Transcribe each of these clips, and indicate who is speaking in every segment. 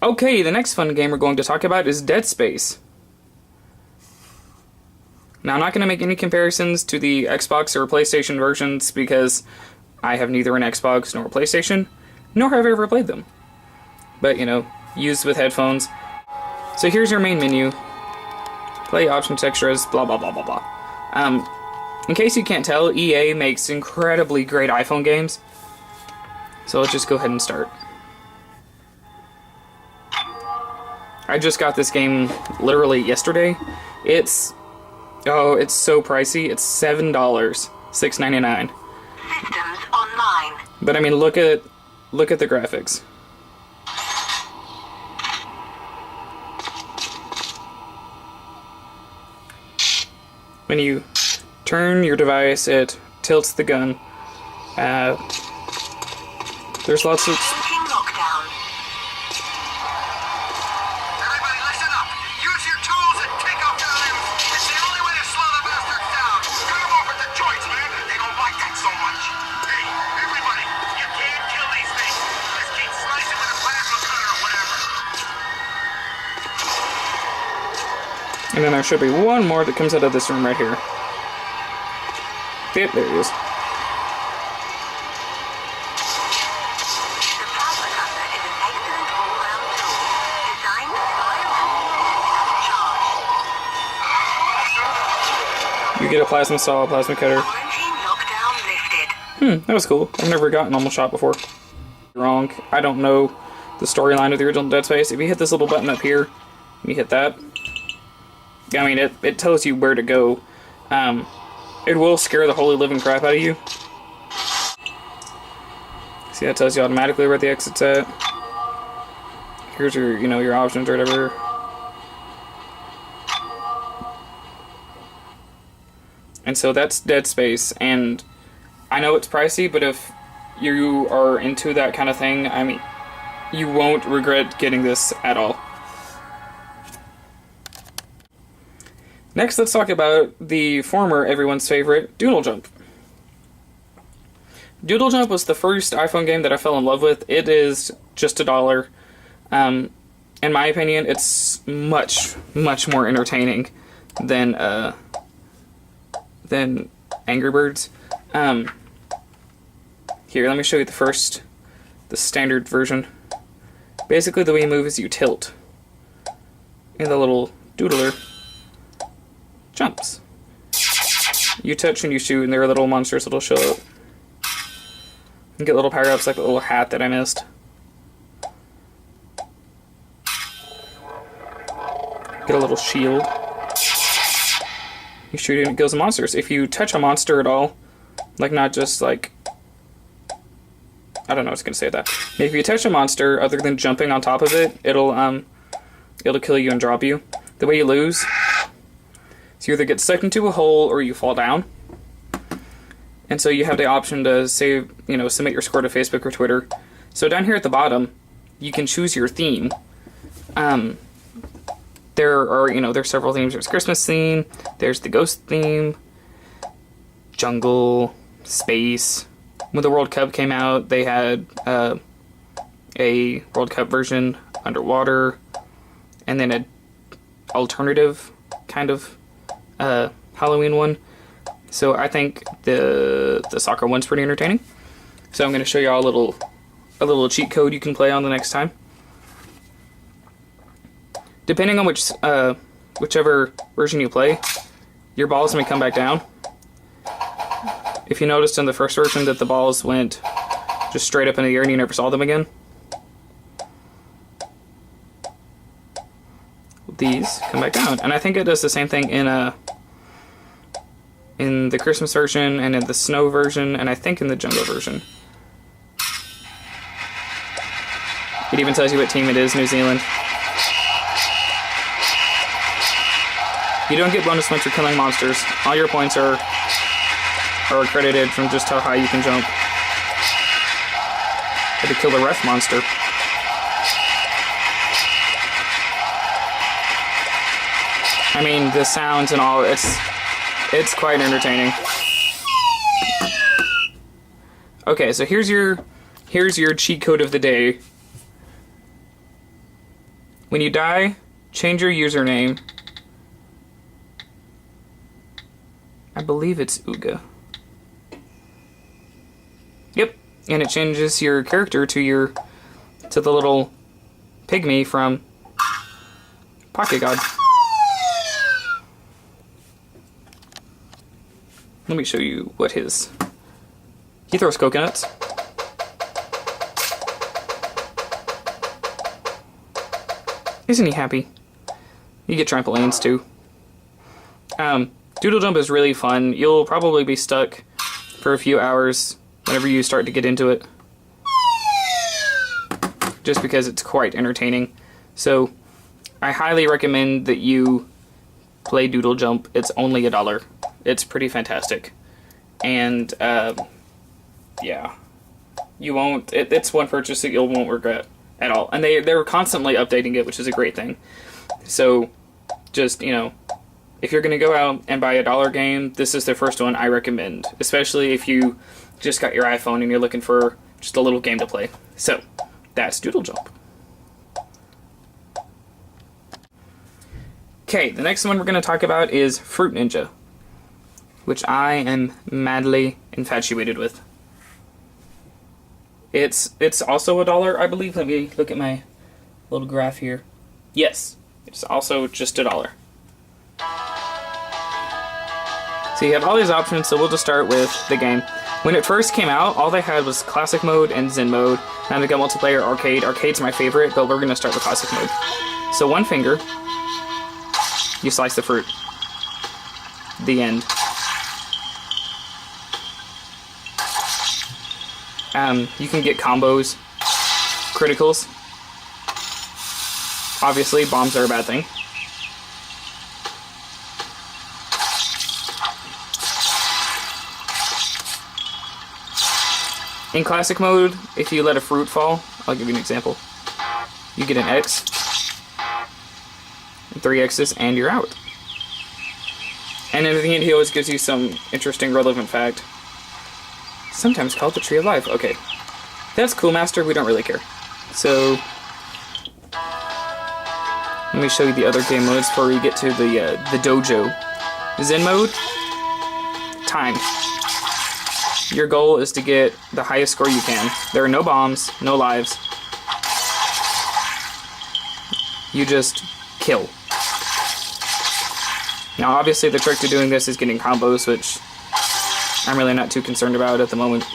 Speaker 1: Okay, the next fun game we're going to talk about is Dead Space. Now, I'm not going to make any comparisons to the Xbox or PlayStation versions because I have neither an Xbox nor a PlayStation, nor have I ever played them. But, you know, used with headphones. So here's your main menu. Play, options, extras, blah blah blah blah blah. In case you can't tell, EA makes incredibly great iPhone games. So let's just go ahead and start. I just got this game literally yesterday. It's so pricey. It's $7, $6.99.
Speaker 2: Systems online.
Speaker 1: But I mean, look at the graphics. When you turn your device, it tilts the gun. There's lots of...
Speaker 2: Engaging lockdown.
Speaker 3: Everybody listen up. Use your tools and take off their limbs. It's the only way to slow the bastards down. Cut them off at the joints, man. They don't like that so much. Hey, everybody, you can't kill these things. Just keep slicing with a plasma cutter or whatever.
Speaker 1: And then there should be one more that comes out of this room right here. Yep, there he is.
Speaker 2: The plasma cutter is an excellent all-round tool designed to fire charge.
Speaker 1: You get a plasma saw, a plasma cutter.
Speaker 2: Quarantine lockdown lifted.
Speaker 1: That was cool. I've never gotten normal shot before. Wrong. I don't know the storyline of the original Dead Space. If you hit this little button up here, and you hit that, I mean, it tells you where to go. It will scare the holy living crap out of you. See, that tells you automatically where the exit's at. Here's your, you know, your options or whatever. And so that's Dead Space, and I know it's pricey, but if you are into that kind of thing, I mean, you won't regret getting this at all. Next, let's talk about the former everyone's favorite, Doodlejump. Doodlejump was the first iPhone game that I fell in love with. It is just $1. In my opinion, it's much, much more entertaining than Angry Birds. Here, let me show you the standard version. Basically, the way you move is you tilt. And the little doodler jumps. You touch and you shoot, and there are little monsters that'll show up. You get little power-ups like the little hat that I missed. Get a little shield. You shoot it and it kills the monsters. If you touch a monster at all, like not just like... I don't know what I was going to say that. If you touch a monster, other than jumping on top of it, it'll kill you and drop you. The way you lose... So you either get sucked into a hole or you fall down. And so you have the option to submit your score to Facebook or Twitter. So down here at the bottom, you can choose your theme. There's several themes. There's Christmas theme, there's the ghost theme, jungle, space. When the World Cup came out, they had a World Cup version underwater, and then an alternative kind of Halloween one. So I think the soccer one's pretty entertaining. So I'm going to show y'all a little cheat code you can play on the next time. Depending on whichever version you play, your balls may come back down. If you noticed in the first version that the balls went just straight up in the air and you never saw them again, these come back down. And I think it does the same thing in the Christmas version and in the snow version, and I think in the jungle version. It even tells you what team it is, New Zealand. You don't get bonus points for killing monsters. All your points are accredited from just how high you can jump. Had to kill the ref monster. I mean, the sounds and all, it's quite entertaining. Okay, so here's your cheat code of the day. When you die, change your username. I believe it's Uga. Yep, and it changes your character to the little pygmy from Pocket God. Let me show you what his... He throws coconuts. Isn't he happy? You get trampolines too. Doodlejump is really fun. You'll probably be stuck for a few hours whenever you start to get into it. Just because it's quite entertaining. So, I highly recommend that you play Doodlejump. It's only $1. It's pretty fantastic. And, yeah. You won't... It's one purchase that you won't regret at all. And they're constantly updating it, which is a great thing. So, just, you know, if you're going to go out and buy a $1 game, this is the first one I recommend. Especially if you just got your iPhone and you're looking for just a little game to play. So, that's Doodlejump. Okay, the next one we're going to talk about is Fruit Ninja, which I am madly infatuated with. It's also $1, I believe. Let me look at my little graph here. Yes, it's also just $1. So you have all these options, so we'll just start with the game. When it first came out, all they had was Classic Mode and Zen Mode. Now they got Multiplayer, Arcade. Arcade's my favorite, but we're going to start with Classic Mode. So one finger, you slice the fruit. The end. You can get combos, criticals. Obviously, bombs are a bad thing. In Classic Mode, if you let a fruit fall, I'll give you an example. You get an X, and 3 X's, and you're out. And in the end, he always gives you some interesting, relevant fact. Sometimes called the Tree of Life. Okay. That's cool, Master. We don't really care. So, let me show you the other game modes before we get to the dojo. Zen Mode, time. Your goal is to get the highest score you can. There are no bombs, no lives. You just kill. Now, obviously, the trick to doing this is getting combos, which I'm really not too concerned about at the moment.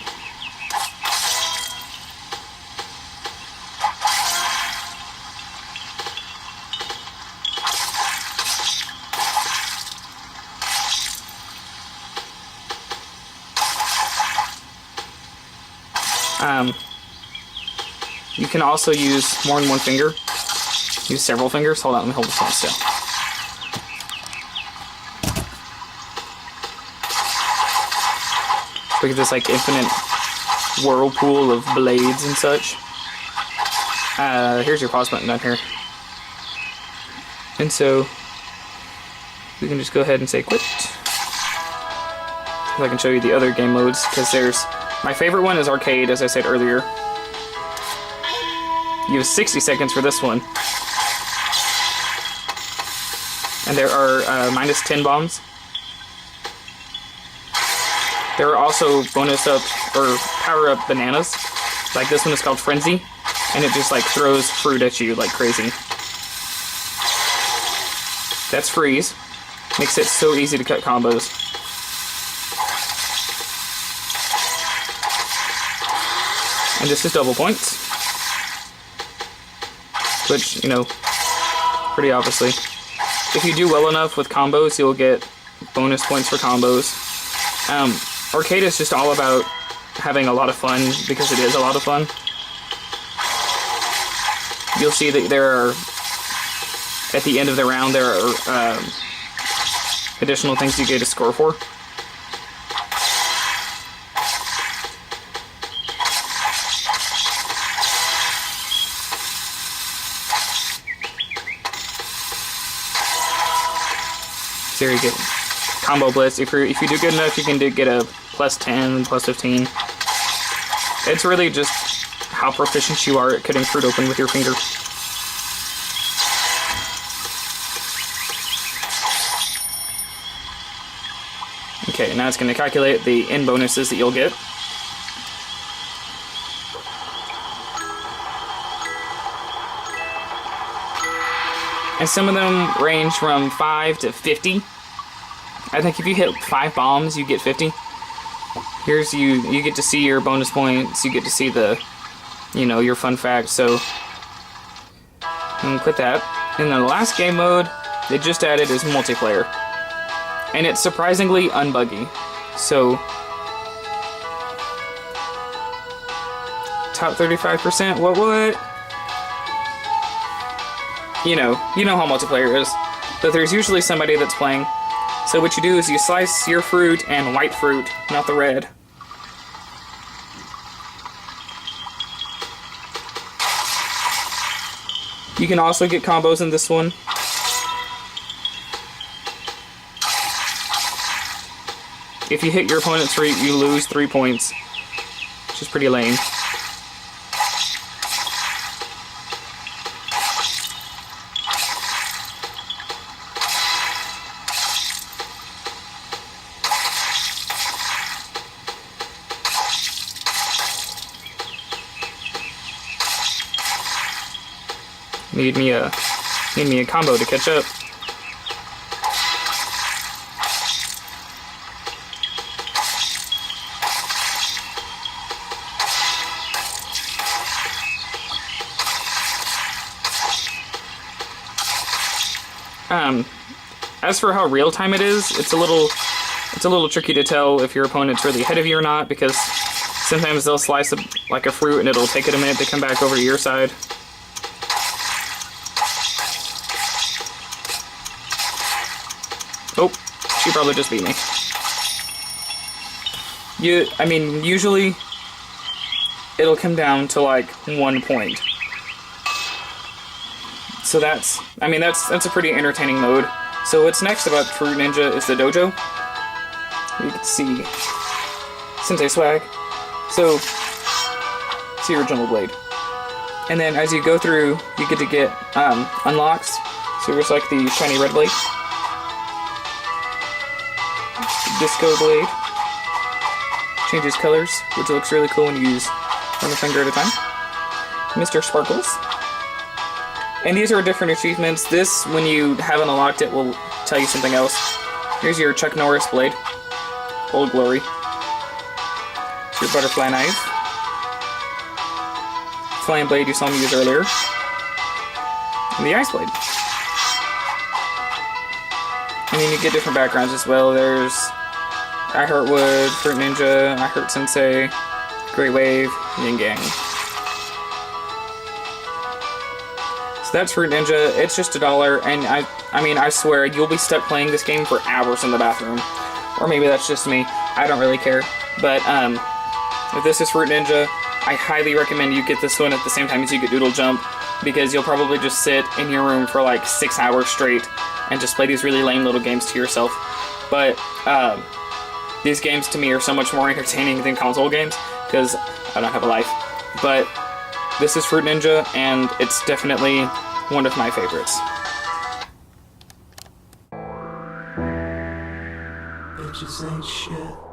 Speaker 1: You can also use more than one finger. Use several fingers. Hold on, let me hold this one still. Look at this like infinite whirlpool of blades and such. Here's your pause button down here. And so we can just go ahead and say quit. So I can show you the other game modes, because there's... My favorite one is Arcade, as I said earlier. You have 60 seconds for this one. And there are minus 10 bombs. There are also bonus up, or power up bananas. Like this one is called Frenzy. And it just like throws fruit at you like crazy. That's Freeze. Makes it so easy to cut combos. And this is double points. Which, you know, pretty obviously. If you do well enough with combos, you'll get bonus points for combos. Arcade is just all about having a lot of fun, because it is a lot of fun. You'll see that there are, at the end of the round, there are additional things you get a score for. There you get combo blitz. If you do good enough, you can get a plus 10, plus 15. It's really just how proficient you are at cutting fruit open with your finger. Okay, now it's going to calculate the in bonuses that you'll get. And some of them range from 5 to 50. I think if you hit 5 bombs, you get 50. Here's you get to see your bonus points, you get to see the, you know, your fun facts, so I'm gonna quit that. And then the last game mode they just added is multiplayer. And it's surprisingly unbuggy. So top 35%, what? You know how multiplayer is. But there's usually somebody that's playing. So what you do is you slice your fruit and white fruit, not the red. You can also get combos in this one. If you hit your opponent's fruit, you lose 3 points, which is pretty lame. Need me a combo to catch up. As for how real time it is, it's a little tricky to tell if your opponent's really ahead of you or not, because sometimes they'll slice like a fruit and it'll take it a minute to come back over to your side. Oh, she probably just beat me. I mean, usually it'll come down to like 1 point. So that's a pretty entertaining mode. So what's next about Fruit Ninja is the dojo. You can see Sensei swag. So see original blade. And then as you go through, you get to get unlocks. So there's like the shiny red blade, disco blade, changes colors, which looks really cool when you use one finger at a time. Mr. Sparkles. And these are different achievements. This, when you haven't unlocked it, will tell you something else. Here's your Chuck Norris blade. Old Glory. It's your butterfly knife. Flame blade you saw me use earlier. And the ice blade. And then you get different backgrounds as well. There's I Heart Wood, Fruit Ninja, I Heart Sensei, Great Wave, Yin Gang. So that's Fruit Ninja. It's just $1, and I mean, I swear, you'll be stuck playing this game for hours in the bathroom. Or maybe that's just me. I don't really care. But, if this is Fruit Ninja, I highly recommend you get this one at the same time as you get Doodlejump, because you'll probably just sit in your room for like 6 hours straight and just play these really lame little games to yourself. But, these games to me are so much more entertaining than console games, because I don't have a life. But this is Fruit Ninja, and it's definitely one of my favorites.
Speaker 4: Bitches ain't shit.